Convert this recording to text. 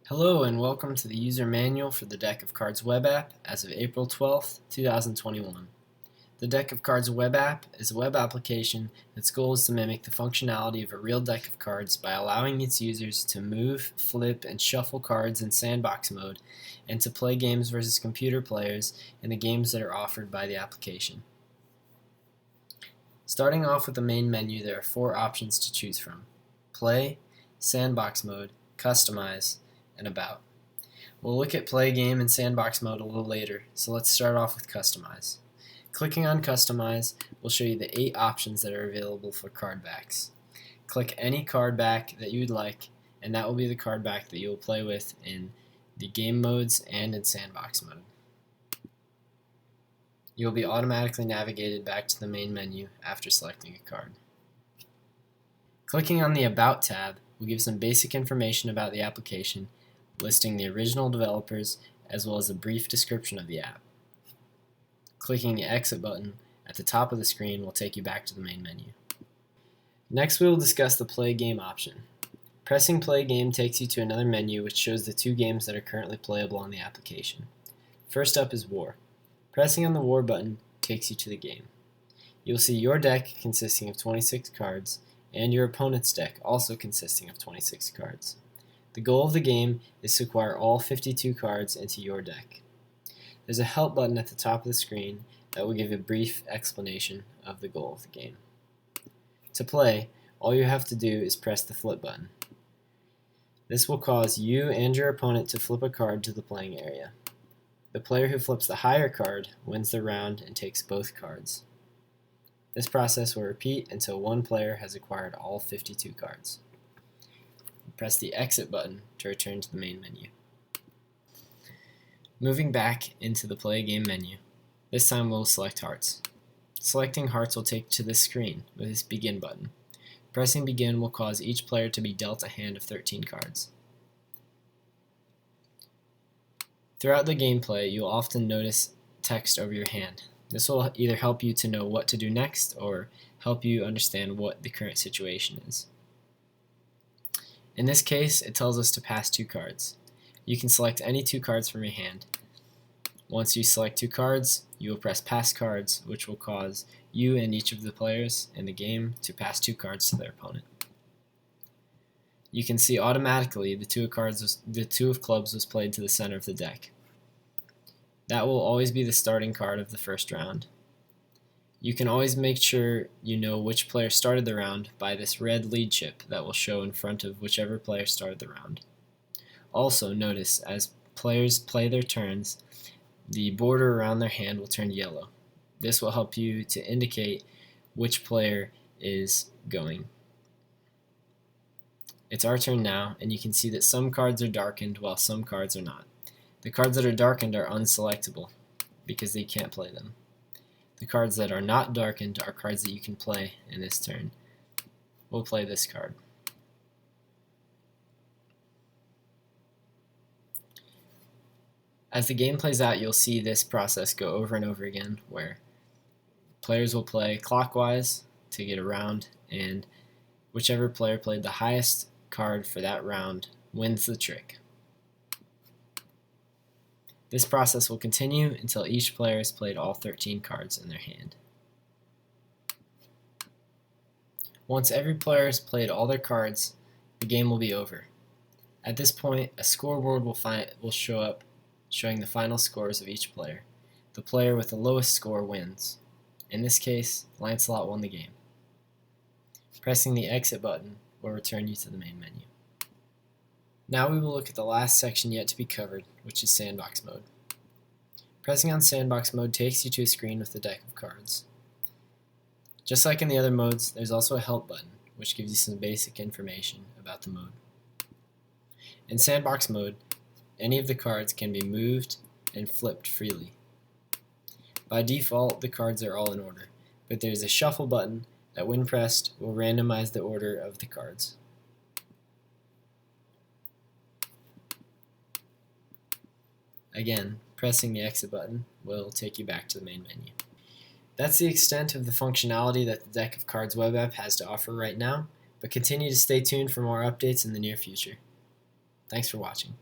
Hello and welcome to the user manual for the Deck of Cards web app as of April 12th, 2021. The Deck of Cards web app is a web application that's goal is to mimic the functionality of a real deck of cards by allowing its users to move, flip, and shuffle cards in Sandbox Mode and to play games versus computer players in the games that are offered by the application. Starting off with the main menu, there are four options to choose from: Play, Sandbox Mode, Customize, and About. We'll look at Play Game and Sandbox Mode a little later, so let's start off with Customize. Clicking on Customize will show you the 8 options that are available for card backs. Click any card back that you would like, and that will be the card back that you will play with in the game modes and in Sandbox Mode. You will be automatically navigated back to the main menu after selecting a card. Clicking on the About tab will give some basic information about the application, listing the original developers as well as a brief description of the app. Clicking the Exit button at the top of the screen will take you back to the main menu. Next, we will discuss the Play Game option. Pressing Play Game takes you to another menu which shows the 2 games that are currently playable on the application. First up is War. Pressing on the War button takes you to the game. You'll see your deck consisting of 26 cards and your opponent's deck also consisting of 26 cards. The goal of the game is to acquire all 52 cards into your deck. There's a Help button at the top of the screen that will give a brief explanation of the goal of the game. To play, all you have to do is press the Flip button. This will cause you and your opponent to flip a card to the playing area. The player who flips the higher card wins the round and takes both cards. This process will repeat until one player has acquired all 52 cards. Press the Exit button to return to the main menu. Moving back into the Play Game menu, this time we'll select Hearts. Selecting Hearts will take you to this screen with this Begin button. Pressing Begin will cause each player to be dealt a hand of 13 cards. Throughout the gameplay, you'll often notice text over your hand. This will either help you to know what to do next or help you understand what the current situation is. In this case, it tells us to pass 2 cards. You can select any 2 cards from your hand. Once you select 2 cards, you will press Pass Cards, which will cause you and each of the players in the game to pass 2 cards to their opponent. You can see automatically the 2 of clubs was played to the center of the deck. That will always be the starting card of the first round. You can always make sure you know which player started the round by this red lead chip that will show in front of whichever player started the round. Also notice as players play their turns, the border around their hand will turn yellow. This will help you to indicate which player is going. It's our turn now, and you can see that some cards are darkened while some cards are not. The cards that are darkened are unselectable because they can't play them. The cards that are not darkened are cards that you can play in this turn. We'll play this card. As the game plays out, you'll see this process go over and over again where players will play clockwise to get around, and whichever player played the highest card for that round wins the trick. This process will continue until each player has played all 13 cards in their hand. Once every player has played all their cards, the game will be over. At this point, a scoreboard will show up showing the final scores of each player. The player with the lowest score wins. In this case, Lancelot won the game. Pressing the Exit button will return you to the main menu. Now we will look at the last section yet to be covered, which is Sandbox Mode. Pressing on Sandbox Mode takes you to a screen with a deck of cards. Just like in the other modes, there's also a Help button, which gives you some basic information about the mode. In Sandbox Mode, any of the cards can be moved and flipped freely. By default, the cards are all in order, but there's a Shuffle button that when pressed will randomize the order of the cards. Again, pressing the Exit button will take you back to the main menu. That's the extent of the functionality that the Deck of Cards web app has to offer right now, but continue to stay tuned for more updates in the near future. Thanks for watching.